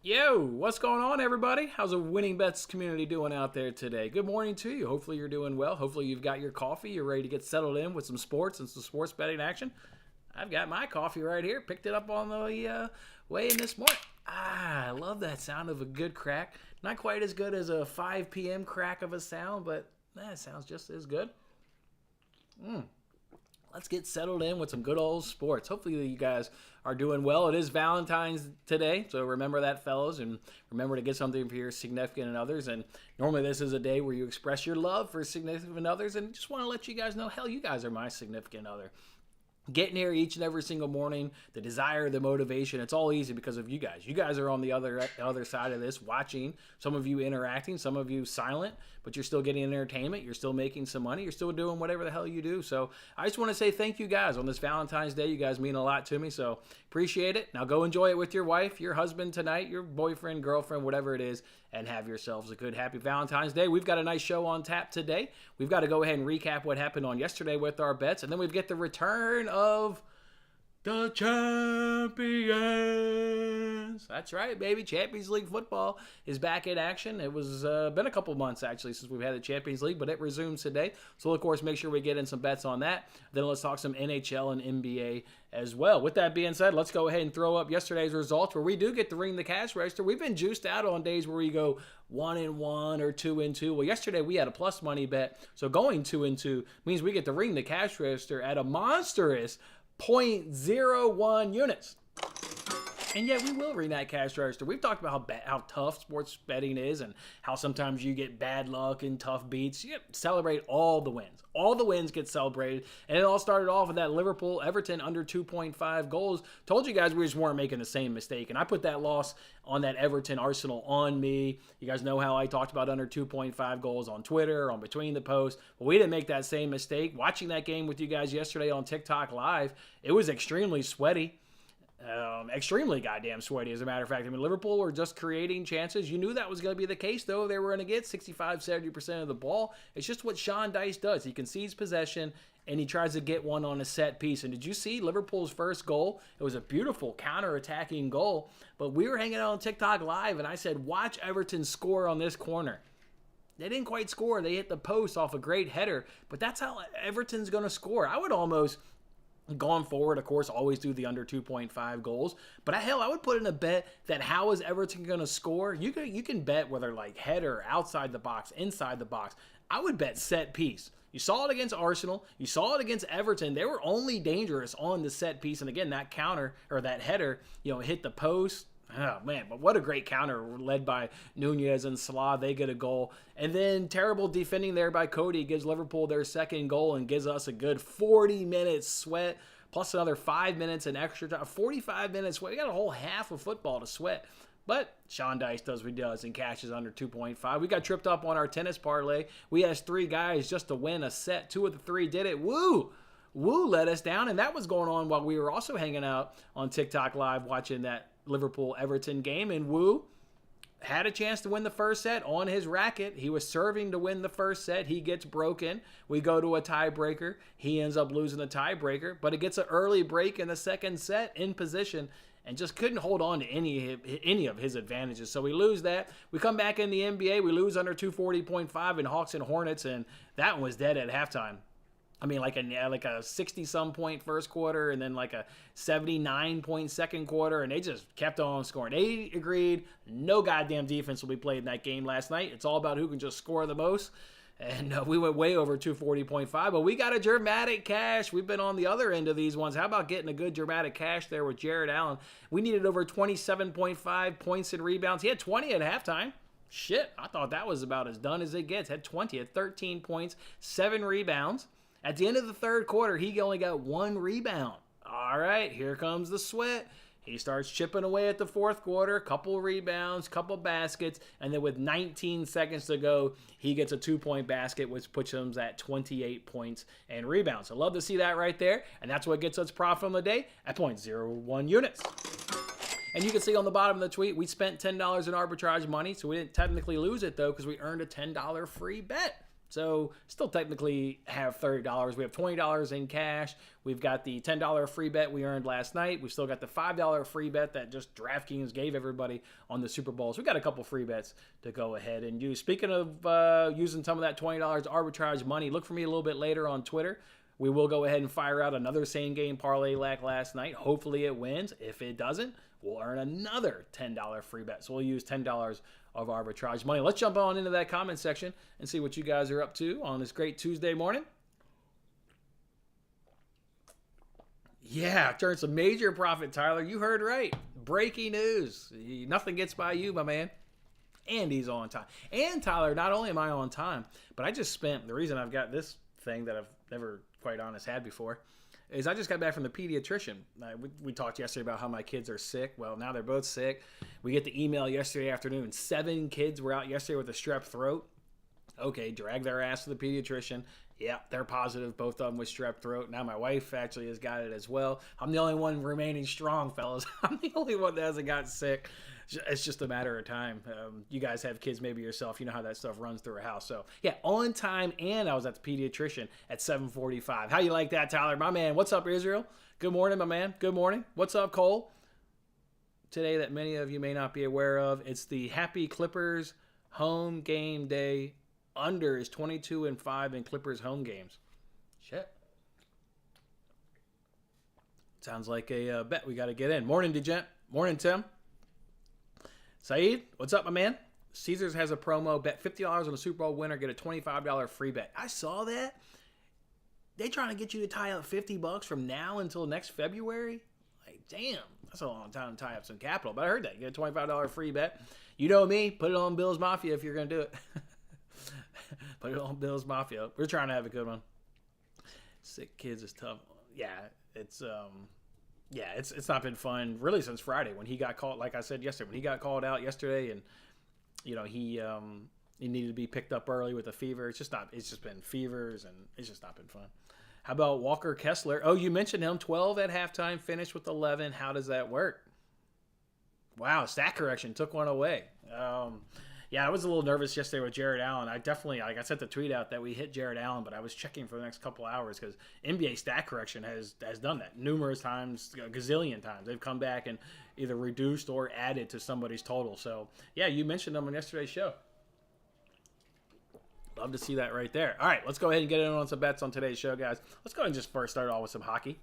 Yo, what's going on, everybody? How's the Winning Bets community doing out there today? Good morning to you. Hopefully, you're doing well. Hopefully, you've got your coffee. You're ready to get settled in with some sports and some sports betting action. I've got my coffee right here. Picked it up on the way in this morning. I love that sound of a good crack. Not quite as good as a 5 p.m. crack of a sound, but that sounds just as good. Let's get settled in with some good old sports. Hopefully you guys are doing well. It is Valentine's today, so remember that, fellas, and remember to get something for your significant others. And normally this is a day where you express your love for significant others, and just want to let you guys know, hell, you guys are my significant other. Getting here each and every single morning, the desire, the motivation, it's all easy because of you guys. You guys are on the other side of this, watching. Some of you interacting, some of you silent, but you're still getting entertainment. You're still making some money. You're still doing whatever the hell you do. So I just want to say thank you guys on this Valentine's Day. You guys mean a lot to me, so appreciate it. Now go enjoy it with your wife, your husband tonight, your boyfriend, girlfriend, whatever it is, and have yourselves a good, happy Valentine's Day. We've got a nice show on tap today. We've got to go ahead and recap what happened on yesterday with our bets, and then we get the return of the champions. That's right, baby. Champions League football is back in action. It was been a couple months, actually, since we've had the Champions League, but it resumes today. So we'll, of course, make sure we get in some bets on that. Then let's talk some NHL and NBA as well. With that being said, let's go ahead and throw up yesterday's results where we do get to ring the cash register. We've been juiced out on days where we go 1-1 or 2-2. Well, yesterday we had a plus money bet, so going 2-2 means we get to ring the cash register at a monstrous 0.01 units. And yet we will ring that cash register. We've talked about how tough sports betting is and how sometimes you get bad luck and tough beats. You celebrate all the wins. All the wins get celebrated. And it all started off with that Liverpool-Everton under 2.5 goals. Told you guys we just weren't making the same mistake. And I put that loss on that Everton-Arsenal on me. You guys know how I talked about under 2.5 goals on Twitter, on Between the Posts. But we didn't make that same mistake. Watching that game with you guys yesterday on TikTok Live, it was extremely sweaty. Extremely goddamn sweaty, as a matter of fact. I mean, Liverpool were just creating chances. You knew that was going to be the case, though. They were going to get 65-70% of the ball. It's just what Sean Dyche does. He concedes possession, and he tries to get one on a set piece. And did you see Liverpool's first goal? It was a beautiful counter-attacking goal. But we were hanging out on TikTok Live, and I said, watch Everton score on this corner. They didn't quite score. They hit the post off a great header. But that's how Everton's going to score. I would almost... Going forward, of course, always do the under 2.5 goals. But hell, I would put in a bet that how is Everton going to score? You can bet whether like header, outside the box, inside the box. I would bet set piece. You saw it against Arsenal. You saw it against Everton. They were only dangerous on the set piece. And again, that counter or that header, hit the post. Oh, man, but what a great counter led by Nunez and Salah. They get a goal. And then terrible defending there by Cody gives Liverpool their second goal and gives us a good 40 minutes sweat, plus another 5 minutes and extra time. 45 minutes sweat. We got a whole half of football to sweat. But Sean Dyche does what he does and cashes under 2.5. We got tripped up on our tennis parlay. We asked 3 guys just to win a set. 2 of the 3 did it. Woo let us down. And that was going on while we were also hanging out on TikTok Live watching that Liverpool-Everton game, and Wu had a chance to win the first set on his racket. He was serving to win the first set. He gets broken. We go to a tiebreaker. He ends up losing the tiebreaker, but it gets an early break in the second set in position and just couldn't hold on to any of his advantages. So we lose that. We come back in the NBA. We lose under 240.5 in Hawks and Hornets, and that one was dead at halftime. I mean, like a 60-some point first quarter and then like a 79-point second quarter, and they just kept on scoring. They agreed no goddamn defense will be played in that game last night. It's all about who can just score the most. And we went way over 240.5, but we got a dramatic cash. We've been on the other end of these ones. How about getting a good dramatic cash there with Jared Allen? We needed over 27.5 points and rebounds. He had 20 at halftime. Shit, I thought that was about as done as it gets. Had 20 at 13 points, 7 rebounds. At the end of the third quarter, he only got 1 rebound. All right, here comes the sweat. He starts chipping away at the fourth quarter, couple rebounds, couple baskets, and then with 19 seconds to go, he gets a 2-point basket, which puts him at 28 points and rebounds. So love to see that right there, and that's what gets us profit on the day at 0.01 units. And you can see on the bottom of the tweet, we spent $10 in arbitrage money, so we didn't technically lose it, though, because we earned a $10 free bet. So still technically have $30. We have $20 in cash. We've got the $10 free bet we earned last night. We've still got the $5 free bet that just DraftKings gave everybody on the Super Bowl. So we got a couple free bets to go ahead and use. Speaking of using some of that $20 arbitrage money, look for me a little bit later on Twitter. We will go ahead and fire out another same game parlay like last night. Hopefully it wins. If it doesn't, we'll earn another $10 free bet. So we'll use $10 of arbitrage money. Let's jump on into that comment section and see what you guys are up to on this great Tuesday morning. Yeah, turned some major profit, Tyler. You heard right. Breaking news. Nothing gets by you, my man. And he's on time. And Tyler, not only am I on time, but I just spent, the reason I've got this thing that I've never, quite honest, had before, is I just got back from the pediatrician. We talked yesterday about how my kids are sick. Well, now they're both sick. We get the email yesterday afternoon. 7 kids were out yesterday with a strep throat. Okay, drag their ass to the pediatrician. Yeah, they're positive, both of them with strep throat. Now my wife actually has got it as well. I'm the only one remaining strong, fellas. I'm the only one that hasn't got sick. It's just a matter of time. You guys have kids, maybe yourself. You know how that stuff runs through a house. So, yeah, on time, and I was at the pediatrician at 7:45. How you like that, Tyler? My man, what's up, Israel? Good morning, my man. Good morning. What's up, Cole? Today that many of you may not be aware of, it's the Happy Clippers home game day. Under is 22-5 in Clippers home games. Shit. Sounds like a bet we got to get in. Morning, Degent. Morning, Tim. Saeed, what's up, my man? Caesars has a promo. Bet $50 on a Super Bowl winner. Get a $25 free bet. I saw that. They trying to get you to tie up $50 from now until next February? Like, damn. That's a long time to tie up some capital. But I heard that. You get a $25 free bet. You know me. Put it on Bills Mafia if you're going to do it. Put it on Bills Mafia. We're trying to have a good one. Sick kids is tough. Yeah, it's not been fun really since Friday when he got called. Like I said yesterday, when he got called out yesterday, and he needed to be picked up early with a fever. It's just been fevers, and it's just not been fun. How about Walker Kessler? Oh, you mentioned him. 12 at halftime, finished with 11. How does that work? Wow, stat correction took one away. Yeah, I was a little nervous yesterday with Jared Allen. I definitely, I sent the tweet out that we hit Jared Allen, but I was checking for the next couple hours because NBA stat correction has done that numerous times, a gazillion times. They've come back and either reduced or added to somebody's total. So, yeah, you mentioned them on yesterday's show. Love to see that right there. All right, let's go ahead and get in on some bets on today's show, guys. Let's go ahead and just first start off with some hockey.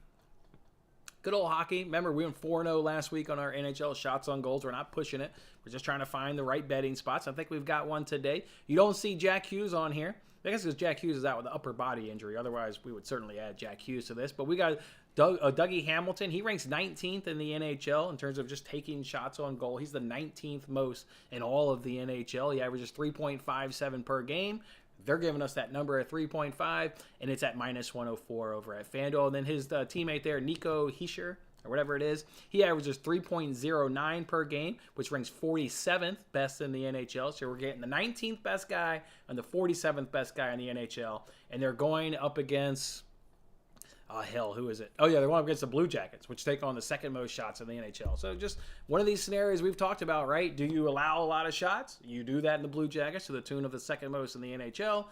Good old hockey. Remember, we went 4-0 last week on our NHL shots on goals. We're not pushing it. We're just trying to find the right betting spots. I think we've got one today. You don't see Jack Hughes on here. I guess because Jack Hughes is out with an upper body injury. Otherwise, we would certainly add Jack Hughes to this. But we got Dougie Hamilton. He ranks 19th in the NHL in terms of just taking shots on goal. He's the 19th most in all of the NHL. He averages 3.57 per game. They're giving us that number at 3.5, and it's at minus 104 over at FanDuel. And then his teammate there, Nico Hischier, or whatever it is, he averages 3.09 per game, which ranks 47th best in the NHL. So we're getting the 19th best guy and the 47th best guy in the NHL. And they're going up against, who is it? Oh, yeah, they're going up against the Blue Jackets, which take on the second most shots in the NHL. So just one of these scenarios we've talked about, right? Do you allow a lot of shots? You do that in the Blue Jackets to the tune of the second most in the NHL.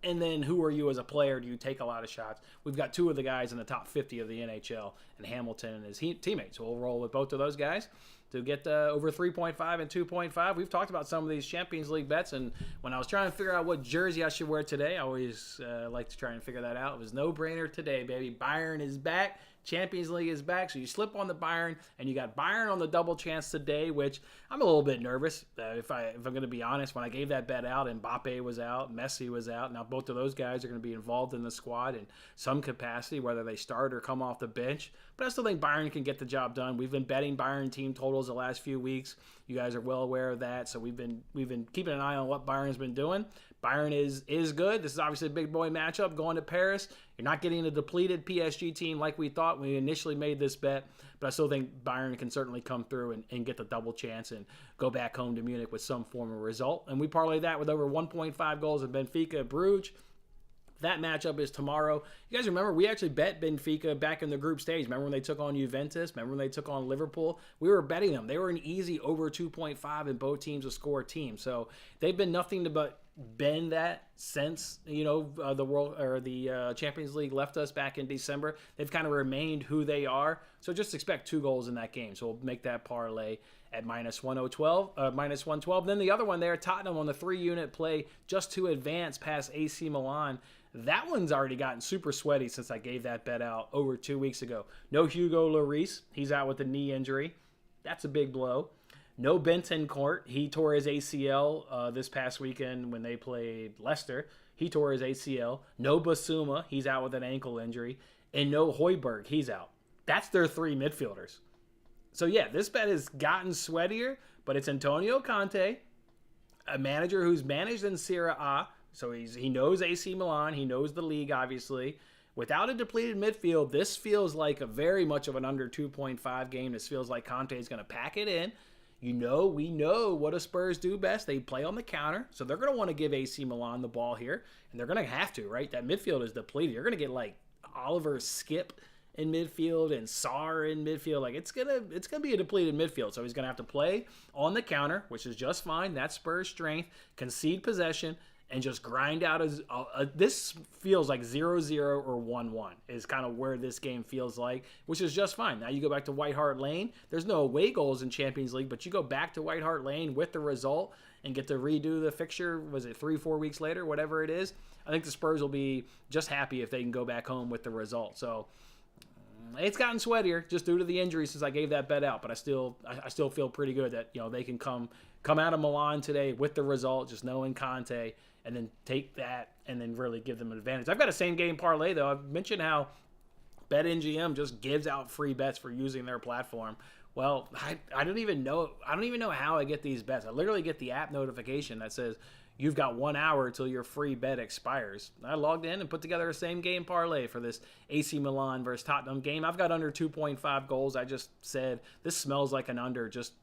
And then who are you as a player? Do you take a lot of shots? We've got 2 of the guys in the top 50 of the NHL, and Hamilton and his teammates. So we'll roll with both of those guys to get over 3.5 and 2.5. We've talked about some of these Champions League bets, and when I was trying to figure out what jersey I should wear today, I always like to try and figure that out. It was no-brainer today, baby. Bayern is back. Champions League is back, so you slip on the Bayern, and you got Bayern on the double chance today, which I'm a little bit nervous. If I'm going to be honest, when I gave that bet out, Mbappe was out, Messi was out. Now both of those guys are going to be involved in the squad in some capacity, whether they start or come off the bench. But I still think Bayern can get the job done. We've been betting Bayern team totals the last few weeks. You guys are well aware of that, so we've been keeping an eye on what Bayern's been doing. Bayern is good. This is obviously a big boy matchup going to Paris. You're not getting a depleted PSG team like we thought when we initially made this bet, but I still think Bayern can certainly come through and get the double chance and go back home to Munich with some form of result. And we parlay that with over 1.5 goals at Benfica Bruges. That matchup is tomorrow. You guys remember, we actually bet Benfica back in the group stage. Remember when they took on Juventus? Remember when they took on Liverpool? We were betting them. They were an easy over 2.5, and both teams will score a team. So they've been nothing but been that since the world or the Champions League left us back in December. They've kind of remained who they are. So just expect 2 goals in that game. So we'll make that parlay at minus 112. Then the other one there, Tottenham on the 3-unit play just to advance past AC Milan. That one's already gotten super sweaty since I gave that bet out over 2 weeks ago. No Hugo Lloris. He's out with a knee injury. That's a big blow. No Bentancur. He tore his ACL this past weekend when they played Leicester. He tore his ACL. No Basuma. He's out with an ankle injury. And no Højbjerg. He's out. That's their 3 midfielders. So, yeah, this bet has gotten sweatier, but it's Antonio Conte, a manager who's managed in Serie A. So he knows AC Milan. He knows the league, obviously. Without a depleted midfield, this feels like a very much of an under 2.5 game. This feels like Conte is going to pack it in. We know what a Spurs do best. They play on the counter, so they're going to want to give AC Milan the ball here, and they're going to have to, right? That midfield is depleted. You're going to get like Oliver Skip in midfield and Sarr in midfield. Like it's gonna be a depleted midfield. So he's gonna have to play on the counter, which is just fine. That's Spurs' strength. Concede possession and just grind out this feels like 0-0 or 1-1 is kind of where this game feels like, which is just fine. Now you go back to White Hart Lane. There's no away goals in Champions League, but you go back to White Hart Lane with the result and get to redo the fixture. Was it 3-4 weeks later, whatever it is? I think the Spurs will be just happy if they can go back home with the result. So it's gotten sweatier just due to the injury since I gave that bet out, but I still feel pretty good that they can come out of Milan today with the result, just knowing Conte, and then take that and then really give them an advantage. I've got a same game parlay though. I've mentioned how BetMGM just gives out free bets for using their platform. Well, I don't even know how I get these bets. I literally get the app notification that says you've got 1 hour till your free bet expires. I logged in and put together a same game parlay for this AC Milan versus Tottenham game. I've got under 2.5 goals. I just said this smells like an under, just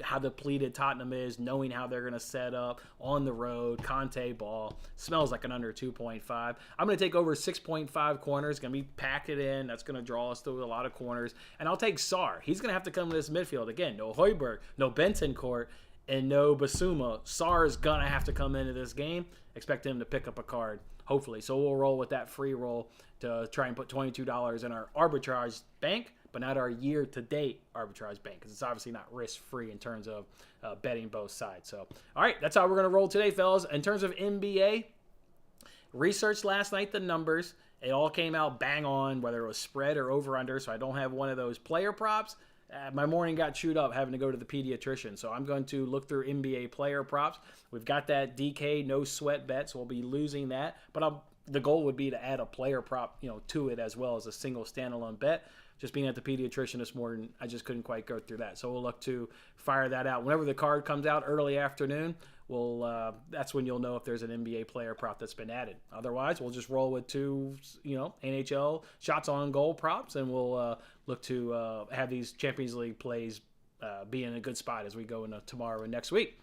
how depleted Tottenham is, knowing how they're going to set up on the road. Conte ball smells like an under 2.5. I'm going to take over 6.5 corners. Going to be packed it in. That's going to draw us to a lot of corners. And I'll take Sarr. He's going to have to come to this midfield. Again, no Højbjerg, no Bentancur, and no Basuma. Sarr is going to have to come into this game. Expect him to pick up a card, hopefully. So we'll roll with that free roll to try and put $22 in our arbitrage bank, but not our year-to-date arbitrage bank, because it's obviously not risk-free in terms of betting both sides. So, all right, that's how we're going to roll today, fellas. In terms of NBA, researched last night the numbers. It all came out bang on, whether it was spread or over-under, so I don't have one of those player props. My morning got chewed up having to go to the pediatrician, so I'm going to look through NBA player props. We've got that DK no sweat bet, so we'll be losing that. But the goal would be to add a player prop, to it as well as a single standalone bet. Just being at the pediatrician this morning, I just couldn't quite go through that. So we'll look to fire that out. Whenever the card comes out early afternoon, that's when you'll know if there's an NBA player prop that's been added. Otherwise, we'll just roll with 2, NHL shots on goal props, and we'll look to have these Champions League plays be in a good spot as we go into tomorrow and next week.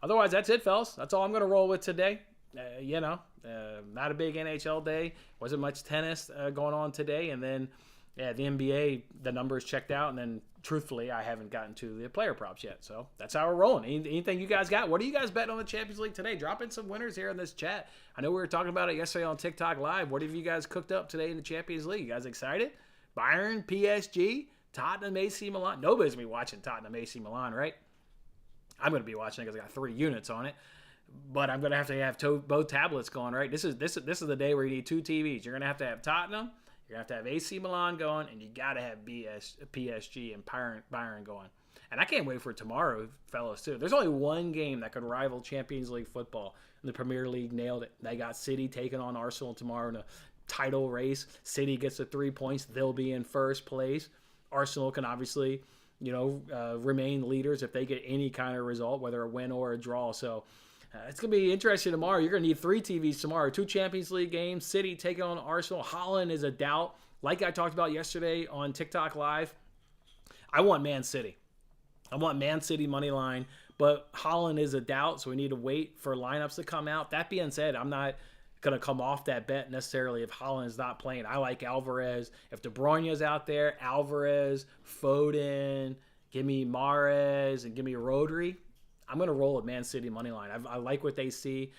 Otherwise, that's it, fellas. That's all I'm going to roll with today. Not a big NHL day. Wasn't much tennis going on today, and then the NBA, the numbers checked out, and then truthfully, I haven't gotten to the player props yet. So that's how we're rolling. Anything you guys got? What are you guys betting on the Champions League today? Drop in some winners here in this chat. I know we were talking about it yesterday on TikTok Live. What have you guys cooked up today in the Champions League? You guys excited? Bayern, PSG, Tottenham, AC Milan. Nobody's going to be watching Tottenham, AC Milan, right? I'm going to be watching it because I got 3 units on it. But I'm going to have both tablets going, right? This is the day where you need 2 TVs. You're going to have Tottenham. You're going to have to have AC Milan going, and you got to have PSG and Bayern going. And I can't wait for tomorrow, fellas, too. There's only one game that could rival Champions League football. And the Premier League nailed it. They got City taking on Arsenal tomorrow in a title race. City gets the 3 points. They'll be in first place. Arsenal can obviously, remain leaders if they get any kind of result, whether a win or a draw. So it's going to be interesting tomorrow. You're going to need 3 TVs tomorrow. 2 Champions League games. City taking on Arsenal. Haaland is a doubt. Like I talked about yesterday on TikTok Live, I want Man City. I want Man City money line, but Haaland is a doubt, so we need to wait for lineups to come out. That being said, I'm not going to come off that bet necessarily if Haaland is not playing. I like Alvarez. If De Bruyne is out there, Alvarez, Foden, give me Mahrez, and give me Rodri. I'm going to roll with Man City money line. I like what they see.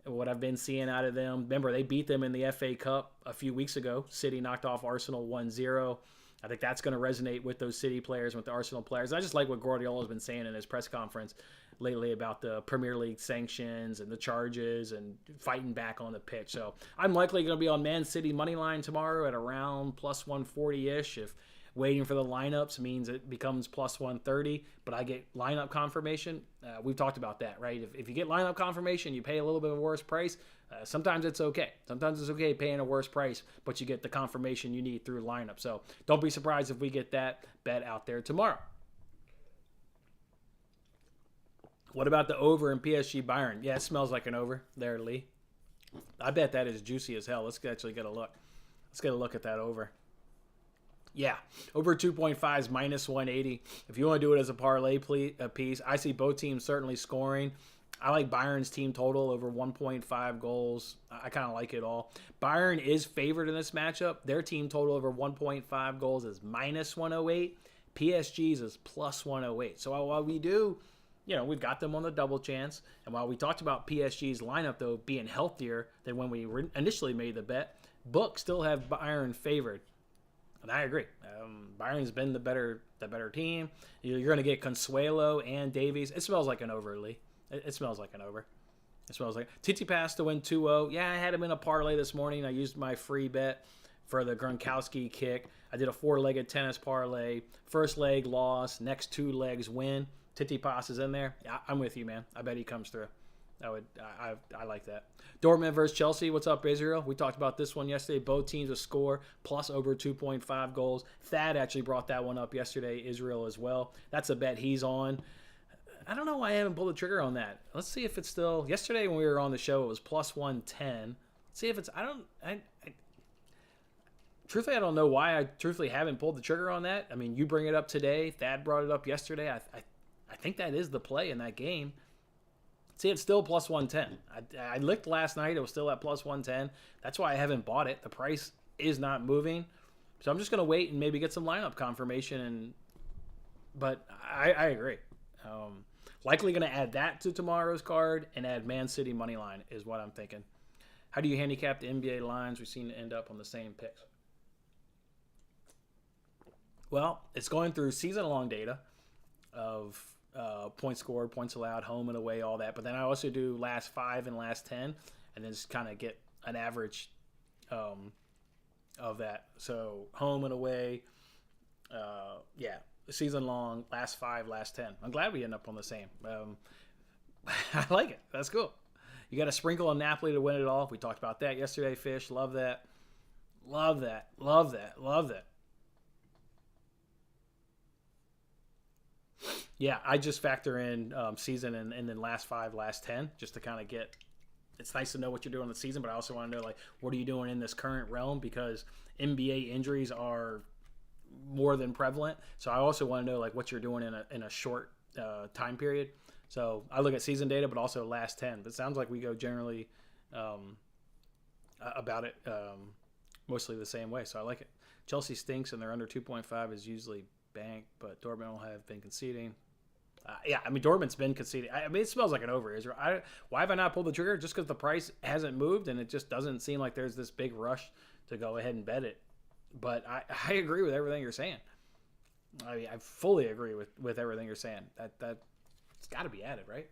what I've been seeing out of them. Remember, they beat them in the FA Cup a few weeks ago. City knocked off Arsenal 1-0. I think that's going to resonate with those City players, with the Arsenal players. I just like what Guardiola's been saying in his press conference lately about the Premier League sanctions and the charges and fighting back on the pitch. So I'm likely going to be on Man City money line tomorrow at around plus 140-ish. If waiting for the lineups means it becomes plus 130, but I get lineup confirmation. We've talked about that, right? If you get lineup confirmation, you pay a little bit of a worse price. Sometimes it's okay. Sometimes it's okay paying a worse price, but you get the confirmation you need through lineup. So don't be surprised if we get that bet out there tomorrow. What about the over in PSG Bayern? Yeah, it smells like an over there, Lee. I bet that is juicy as hell. Let's actually get a look. Let's get a look at that over. Yeah, over 2.5 is minus 180. If you want to do it as a parlay piece, I see both teams certainly scoring. I like Bayern's team total over 1.5 goals. I kind of like it all. Bayern is favored in this matchup. Their team total over 1.5 goals is minus 108. PSG's is plus 108. So while we do, we've got them on the double chance. And while we talked about PSG's lineup, though, being healthier than when we initially made the bet, books still have Bayern favored. And I agree. Bayern's been the better team. You're going to get Consuelo and Davies. It smells like an over, Lee. It smells like an over. It smells like Tsitsipas to win 2-0. Yeah, I had him in a parlay this morning. I used my free bet for the Gronkowski kick. I did a 4-legged tennis parlay. First leg loss. Next 2 legs win. Tsitsipas is in there. Yeah, I'm with you, man. I bet he comes through. I like that. Dortmund versus Chelsea. What's up, Israel? We talked about this one yesterday. Both teams will score plus over 2.5 goals. Thad actually brought that one up yesterday, Israel as well. That's a bet he's on. I don't know why I haven't pulled the trigger on that. Let's see if it's still. Yesterday when we were on the show, it was plus 110. Let's see if it's. Truthfully, I don't know why I truthfully haven't pulled the trigger on that. I mean, you bring it up today. Thad brought it up yesterday. I think that is the play in that game. See, it's still plus 110. I looked last night. It was still at plus 110. That's why I haven't bought it. The price is not moving. So I'm just going to wait and maybe get some lineup confirmation. But I agree. Likely going to add that to tomorrow's card and add Man City money line is what I'm thinking. How do you handicap the NBA lines? We seem to end up on the same picks. Well, it's going through season-long data of points scored, points allowed, home and away, all that. But then I also do last 5 and last 10, and then just kind of get an average of that. So home and away, season long, last 5, last 10. I'm glad we end up on the same. I like it. That's cool. You got to sprinkle on Napoli to win it all. We talked about that yesterday, Fish. Love that. Love that. Love that. Love that. Yeah, I just factor in season and then last 5, last 10, just to kind of get. It's nice to know what you're doing in the season, but I also want to know what are you doing in this current realm, because NBA injuries are more than prevalent. So I also want to know what you're doing in a short time period. So I look at season data, but also last 10. But it sounds like we go generally about it mostly the same way. So I like it. Chelsea stinks, and they're under 2.5 is usually bank, but Dortmund will have been conceding. Dortmund's been conceding. It smells like an over, Israel. Why have I not pulled the trigger? Just because the price hasn't moved, and it just doesn't seem like there's this big rush to go ahead and bet it. But I agree with everything you're saying. I fully agree with everything you're saying. That's got to be added, right?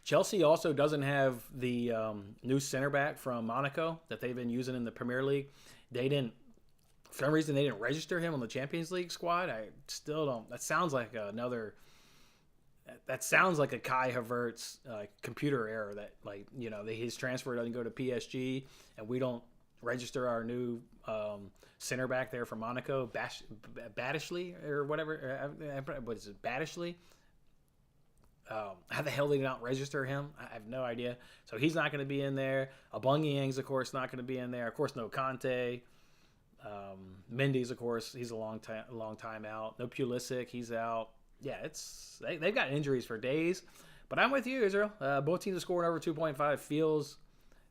Chelsea also doesn't have the new center back from Monaco that they've been using in the Premier League. For some reason, they didn't register him on the Champions League squad. I still don't. That sounds like a Kai Havertz computer error that his transfer doesn't go to PSG, and we don't register our new center back there from Monaco, Badishley or whatever. What is it, Badishley? How the hell did they not register him? I have no idea. So he's not going to be in there. Aubameyang's, of course, not going to be in there. Of course, no Conte. Mendy's, of course, he's a long time out. No Pulisic, he's out. Yeah, they've got injuries for days. But I'm with you, Israel. Both teams are scoring over 2.5. Feels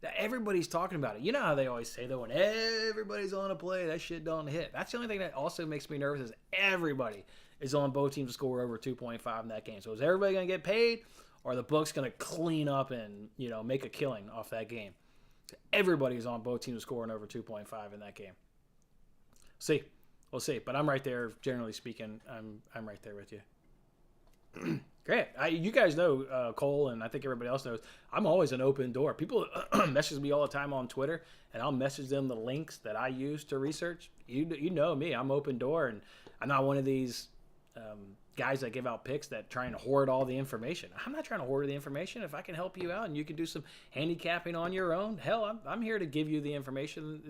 that everybody's talking about it. You know how they always say, though, when everybody's on a play, that shit don't hit. That's the only thing that also makes me nervous is everybody is on both teams to score over 2.5 in that game. So is everybody going to get paid, or are the books going to clean up and make a killing off that game? Everybody's on both teams scoring over 2.5 in that game. See, we'll see. But I'm right there. Generally speaking, I'm right there with you. Great. You guys know Cole, and I think everybody else knows. I'm always an open door. People message me all the time on Twitter, and I'll message them the links that I use to research. You know me. I'm open door, and I'm not one of these guys that give out picks that try and hoard all the information. I'm not trying to hoard the information. If I can help you out and you can do some handicapping on your own, hell, I'm here to give you the information,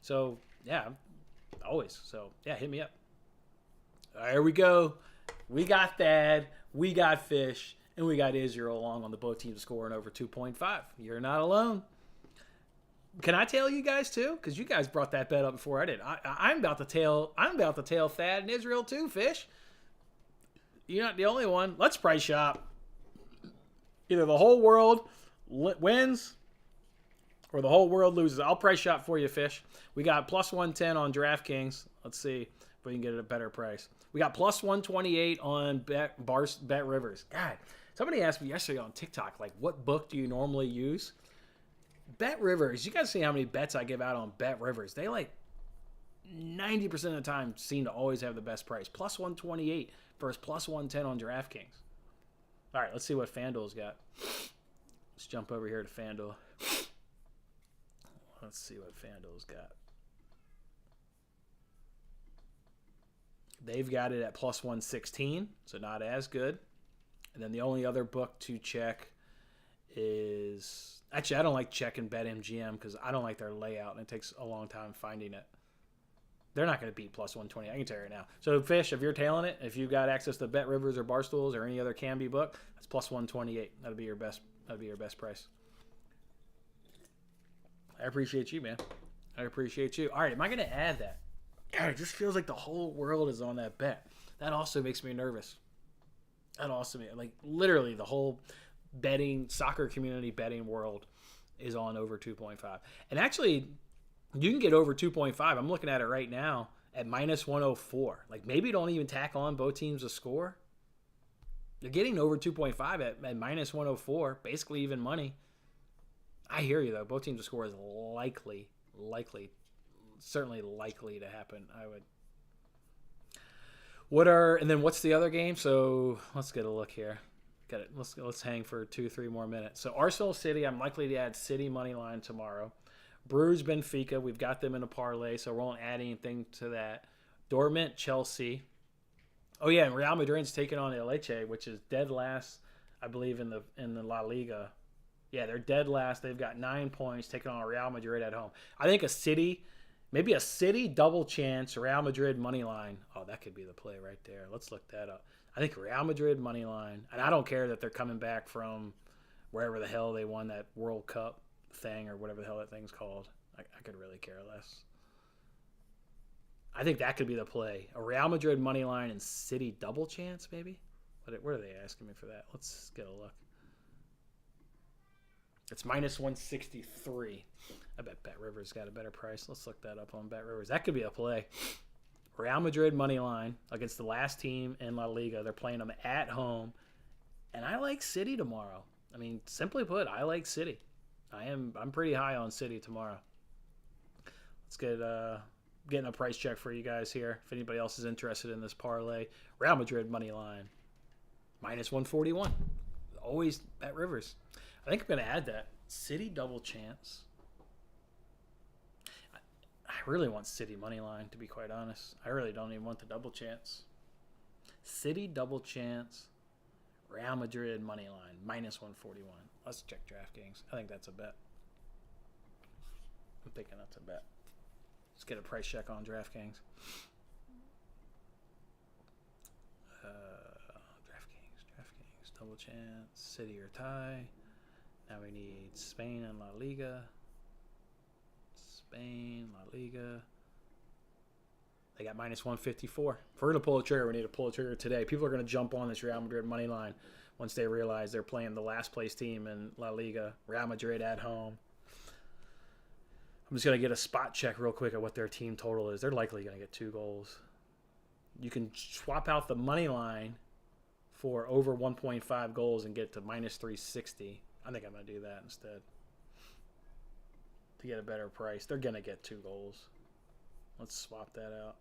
So, yeah, always. So, yeah, hit me up. There we go. We got Thad, we got Fish, and we got Israel along on the both teams scoring over 2.5. You're not alone. Can I tell you guys too? Because you guys brought that bet up before I did. I'm about to tail Thad and Israel too, Fish. You're not the only one. Let's price shop. Either the whole world wins or the whole world loses. I'll price shop for you, Fish. We got plus 110 on DraftKings. Let's see if we can get it at a better price. We got plus 128 on Bet Rivers. God, somebody asked me yesterday on TikTok, like, what book do you normally use? Bet Rivers. You guys see how many bets I give out on Bet Rivers. They 90% of the time seem to always have the best price. Plus 128 versus plus 110 on DraftKings. All right, let's see what FanDuel's got. Let's jump over here to FanDuel. Let's see what FanDuel's got. They've got it at plus 116, so not as good. And then the only other book to check is... Actually, I don't like checking BetMGM because I don't like their layout, and it takes a long time finding it. They're not going to beat plus 120. I can tell you right now. So, Fish, if you're tailing it, if you've got access to Bet Rivers or Barstools or any other Canby book, that's plus 128. That'll be your best. That'll be your best price. I appreciate you, man. I appreciate you. All right, am I going to add that? God, it just feels like the whole world is on that bet. That also makes me nervous. That also makes literally the whole soccer community betting world is on over 2.5. And actually, you can get over 2.5. I'm looking at it right now at minus 104. Maybe don't even tack on both teams to score. They're getting over 2.5 at minus 104, basically even money. I hear you, though. Both teams to score is certainly likely to happen. And then what's the other game? So let's get a look here. Got it. Let's hang for 2-3 more minutes. So Arsenal City, I'm likely to add City money line tomorrow. Bruges Benfica, we've got them in a parlay, so we won't add anything to that. Dortmund Chelsea. Oh yeah, and Real Madrid's taking on Elche, which is dead last, I believe, in the La Liga. Yeah, they're dead last. They've got 9 points, taking on Real Madrid at home. I think maybe a City double chance, Real Madrid money line. Oh, that could be the play right there. Let's look that up. I think Real Madrid money line, and I don't care that they're coming back from wherever the hell they won that World Cup thing or whatever the hell that thing's called. I could really care less. I think that could be the play. A Real Madrid money line and City double chance, maybe? What are they asking me for that? Let's get a look. It's minus 163. I bet Bet Rivers got a better price. Let's look that up on Bet Rivers. That could be a play. Real Madrid money line against the last team in La Liga. They're playing them at home. And I like City tomorrow. I mean, simply put, I like City. I'm pretty high on City tomorrow. Let's getting a price check for you guys here. If anybody else is interested in this parlay. Real Madrid money line. Minus 141. Always Bet Rivers. I think I'm going to add that. City double chance. I really want City money line, to be quite honest. I really don't even want the double chance. City double chance. Real Madrid money line. Minus 141. Let's check DraftKings. I think that's a bet. I'm thinking that's a bet. Let's get a price check on DraftKings. DraftKings. Double chance. City or tie. Now we need Spain and La Liga. Spain, La Liga. They got minus 154. If we're going to pull a trigger, we need to pull a trigger today. People are going to jump on this Real Madrid money line once they realize they're playing the last place team in La Liga. Real Madrid at home. I'm just going to get a spot check real quick at what their team total is. They're likely going to get 2 goals. You can swap out the money line for over 1.5 goals and get to minus 360. I think I'm going to do that instead to get a better price. They're going to get 2 goals. Let's swap that out.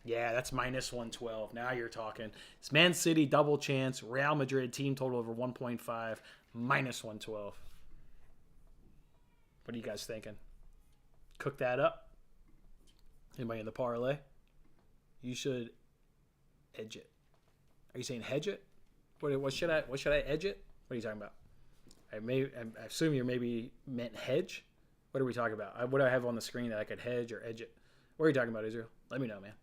Yeah, that's minus 112. Now you're talking. It's Man City double chance. Real Madrid team total over 1.5 minus 112. What are you guys thinking? Cook that up. Anybody in the parlay? You should edge it. Are you saying hedge it? What should I edge it? What are you talking about? I assume you maybe meant hedge. What are we talking about? What do I have on the screen that I could hedge or edge it? What are you talking about, Israel? Let me know, man.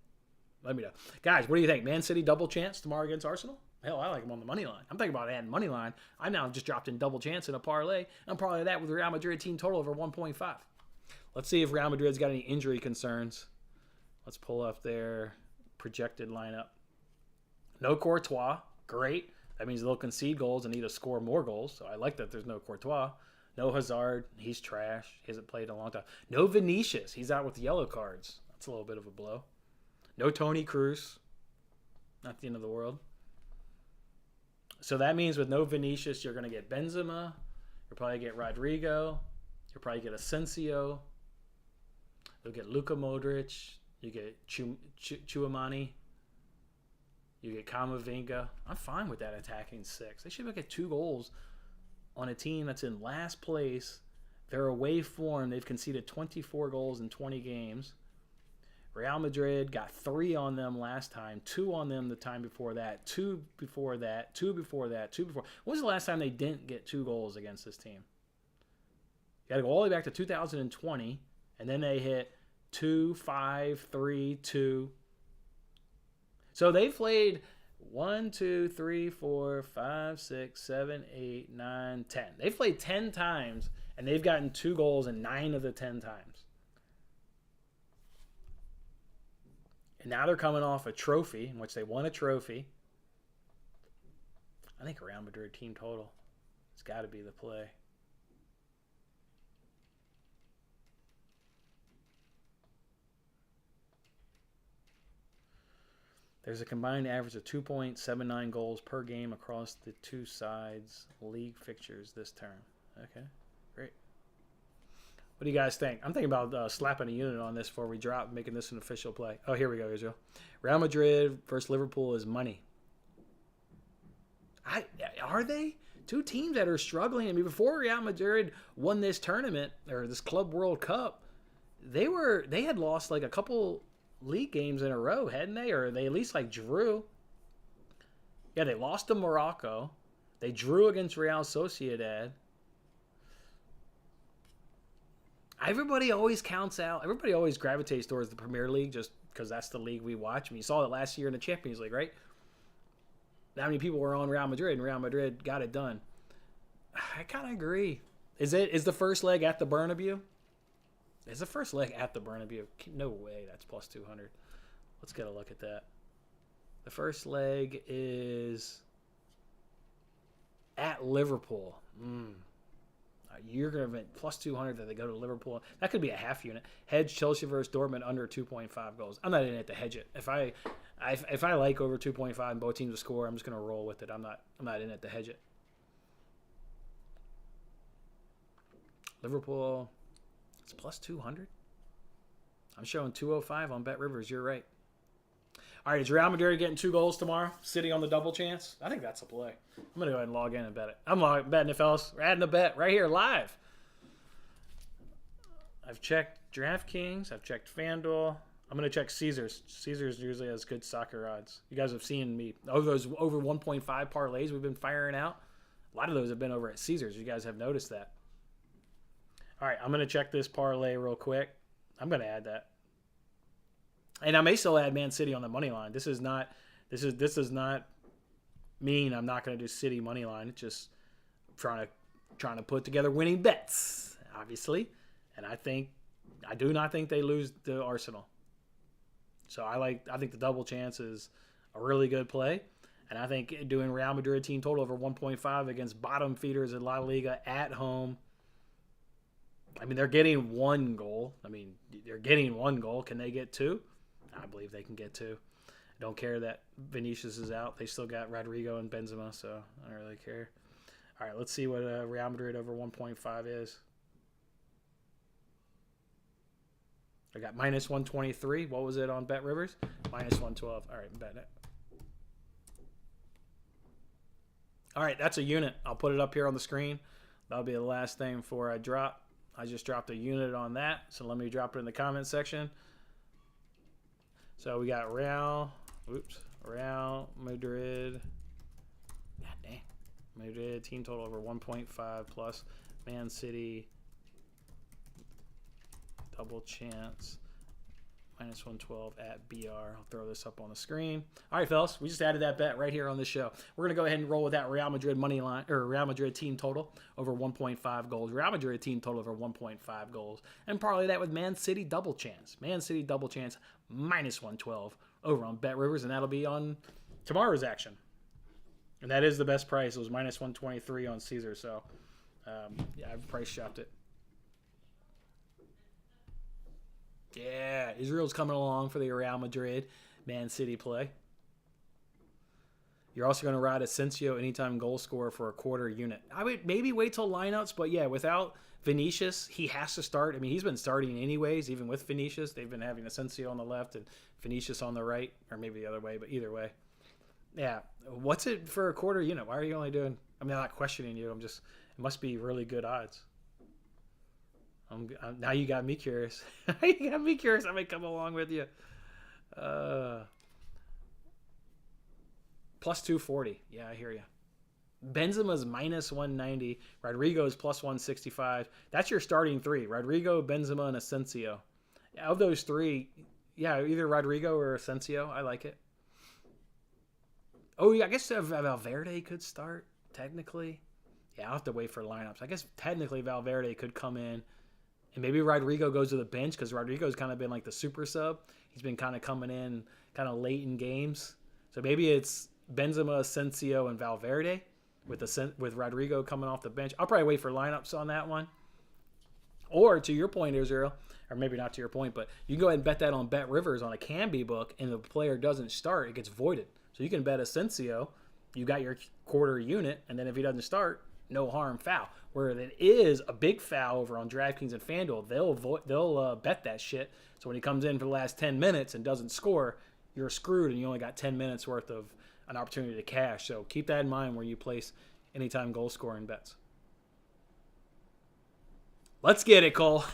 Let me know. Guys, what do you think? Man City double chance tomorrow against Arsenal? Hell, I like them on the money line. I'm thinking about adding money line. I now just dropped in double chance in a parlay. I'm probably that with Real Madrid team total over 1.5. Let's see if Real Madrid's got any injury concerns. Let's pull up their projected lineup. No Courtois. Great. That means they'll concede goals and need to score more goals. So I like that there's no Courtois. No Hazard. He's trash. He hasn't played in a long time. No Vinicius. He's out with yellow cards. That's a little bit of a blow. No Toni Kroos. Not the end of the world. So that means with no Vinicius, you're going to get Benzema. You'll probably get Rodrigo. You'll probably get Asensio. You'll get Luka Modric. You get Chouamani. You get Camavinga. I'm fine with that attacking 6. They should get 2 goals on a team that's in last place. They're away form. They've conceded 24 goals in 20 games. Real Madrid got 3 on them last time, 2 on them the time before that, 2 before that, 2 before that, 2 before. When was the last time they didn't get 2 goals against this team? You got to go all the way back to 2020, and then they hit 2, 5, 3, 2. So they played 1, 2, 3, 4, 5, 6, 7, 8, 9, 10. They've played 10 times, and they've gotten 2 goals in 9 of the 10 times. And now they're coming off a trophy in which they won a trophy. I think Real Madrid team total. It's got to be the play. There's a combined average of 2.79 goals per game across the 2 sides' league fixtures this term. Okay, great. What do you guys think? I'm thinking about slapping a unit on this before we drop, making this an official play. Oh, here we go, Israel. Real Madrid versus Liverpool is money. Are they? 2 teams that are struggling. I mean, before Real Madrid won this tournament, or this Club World Cup, they had lost like a couple league games in a row, hadn't they? Or they at least drew. Yeah, they lost to Morocco. They drew against Real Sociedad. Everybody always gravitates towards the Premier League just because that's the league we watch. I mean, you saw it last year in the Champions League, right? How many people were on Real Madrid, and Real Madrid got it done. I kind of agree. Is the first leg at the Bernabeu? Is the first leg at the Bernabeu? No way, that's plus 200. Let's get a look at that. The first leg is at Liverpool. You're going to plus 200 that they go to Liverpool. That could be a half unit. Hedge Chelsea versus Dortmund under 2.5 goals. I'm not in it to hedge it. If I like over 2.5 and both teams to score, I'm just going to roll with it. I'm not in it to hedge it. Liverpool, it's plus 200. I'm showing 205 on Bet Rivers. You're right. All right, is Real Madrid getting 2 goals tomorrow? City on the double chance? I think that's a play. I'm going to go ahead and log in and bet it. I'm betting it, fellas. We're adding a bet right here live. I've checked DraftKings. I've checked FanDuel. I'm going to check Caesars. Caesars usually has good soccer odds. You guys have seen me. Those over 1.5 parlays we've been firing out. A lot of those have been over at Caesars. You guys have noticed that. All right, I'm going to check this parlay real quick. I'm going to add that. And I may still add Man City on the money line. This does not mean I'm not going to do City money line. It's just trying to put together winning bets, obviously. And I do not think they lose to Arsenal. So I think the double chance is a really good play. And I think doing Real Madrid team total over 1.5 against bottom feeders in La Liga at home. I mean, they're getting 1 goal. Can they get 2? I believe they can get 2. I don't care that Vinicius is out. They still got Rodrigo and Benzema, so I don't really care. All right, let's see what Real Madrid over 1.5 is. I got minus 123. What was it on Bet Rivers? Minus 112. All right, bet it. All right, that's a unit. I'll put it up here on the screen. That'll be the last thing before I drop. I just dropped a unit on that, so let me drop it in the comment section. So we got Real Madrid. God dang. Madrid team total over 1.5 plus Man City double chance minus 112 at BR. I'll throw this up on the screen. All right, fellas, we just added that bet right here on this show. We're going to go ahead and roll with that Real Madrid money line, or Real Madrid team total over 1.5 goals. Real Madrid team total over 1.5 goals. And parlay that with Man City double chance. Man City double chance minus 112 over on Bet Rivers, and that'll be on tomorrow's action. And that is the best price. It was minus 123 on Caesar, so yeah, I've price shopped it. Yeah, Israel's coming along for the Real Madrid Man City play. You're also going to ride Asensio anytime goal scorer for a quarter unit. I would maybe wait till lineups, but yeah, without Vinicius, he has to start. I mean, he's been starting anyways, even with Vinicius. They've been having Asensio on the left and Vinicius on the right, or maybe the other way, but either way. Yeah, what's it for a quarter unit? Why are you only doing, I mean, I'm not questioning you. It must be really good odds. Now you got me curious. You got me curious. I may come along with you. Plus 240. Yeah, I hear you. Benzema's minus 190. Rodrigo's plus 165. That's your starting 3. Rodrigo, Benzema, and Asensio. Of those 3, yeah, either Rodrigo or Asensio. I like it. Oh, yeah, I guess Valverde could start, technically. Yeah, I'll have to wait for lineups. I guess technically Valverde could come in. And maybe Rodrigo goes to the bench because Rodrigo's kind of been like the super sub. He's been kind of coming in kind of late in games. So maybe it's Benzema, Asensio, and Valverde with Rodrigo coming off the bench. I'll probably wait for lineups on that one. Or to your point, Israel, or maybe not to your point, but you can go ahead and bet that on Bet Rivers on a Canby book, and the player doesn't start, it gets voided. So you can bet Asensio, you got your quarter unit, and then if he doesn't start, no harm, foul. Where it is a big foul over on DraftKings and FanDuel, they'll bet that shit. So when he comes in for the last 10 minutes and doesn't score, you're screwed and you only got 10 minutes worth of an opportunity to cash. So keep that in mind where you place anytime goal scoring bets. Let's get it, Cole.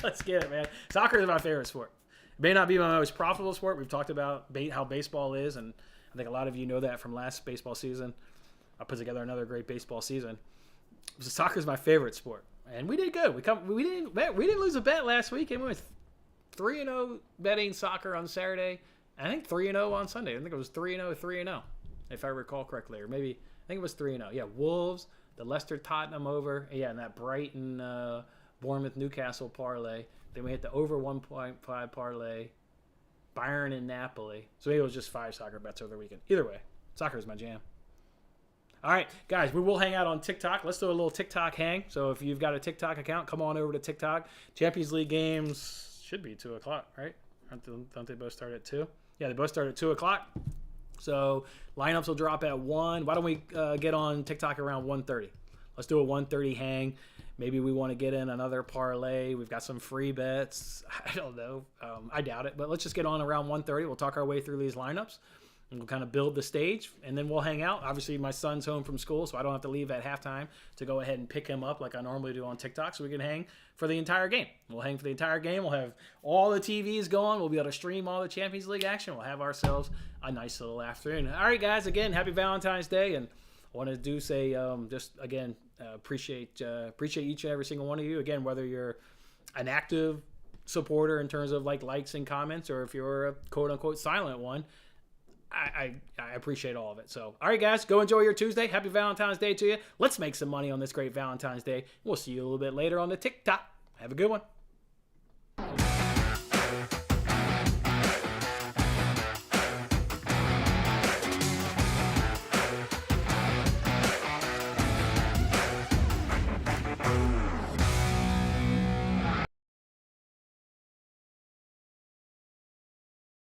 Let's get it, man. Soccer is my favorite sport. It may not be my most profitable sport. We've talked about how baseball is, and I think a lot of you know that from last baseball season. I put together another great baseball season. So soccer is my favorite sport, and we did good. We didn't lose a bet last week, and we went 3-0 betting soccer on Saturday. I think 3-0 on Sunday. I think it was 3-0, 3-0, if I recall correctly, or maybe I think it was 3-0. Yeah, Wolves, the Leicester Tottenham over, yeah, and that Brighton Bournemouth Newcastle parlay. Then we hit the over 1.5 parlay, Bayern and Napoli. So maybe it was just 5 soccer bets over the weekend. Either way, soccer is my jam. All right, guys, we will hang out on TikTok. Let's do a little TikTok hang. So if you've got a TikTok account, come on over to TikTok. Champions League games should be 2 o'clock, right? Don't they both start at 2? Yeah, they both start at 2 o'clock. So lineups will drop at 1. Why don't we get on TikTok around 1:30? Let's do a 1:30 hang. Maybe we want to get in another parlay. We've got some free bets. I don't know. I doubt it. But let's just get on around 1:30. We'll talk our way through these lineups. And we'll kind of build the stage, and then we'll hang out. Obviously, my son's home from school, so I don't have to leave at halftime to go ahead and pick him up like I normally do on TikTok, so we can hang for the entire game. We'll hang for the entire game. We'll have all the TVs going. We'll be able to stream all the Champions League action. We'll have ourselves a nice little afternoon. All right, guys, again, happy Valentine's Day, and I want to say just, again, appreciate each and every single one of you. Again, whether you're an active supporter in terms of like likes and comments, or if you're a quote-unquote silent one, I appreciate all of it. So, all right, guys, go enjoy your Tuesday. Happy Valentine's Day to you. Let's make some money on this great Valentine's Day. We'll see you a little bit later on the TikTok. Have a good one.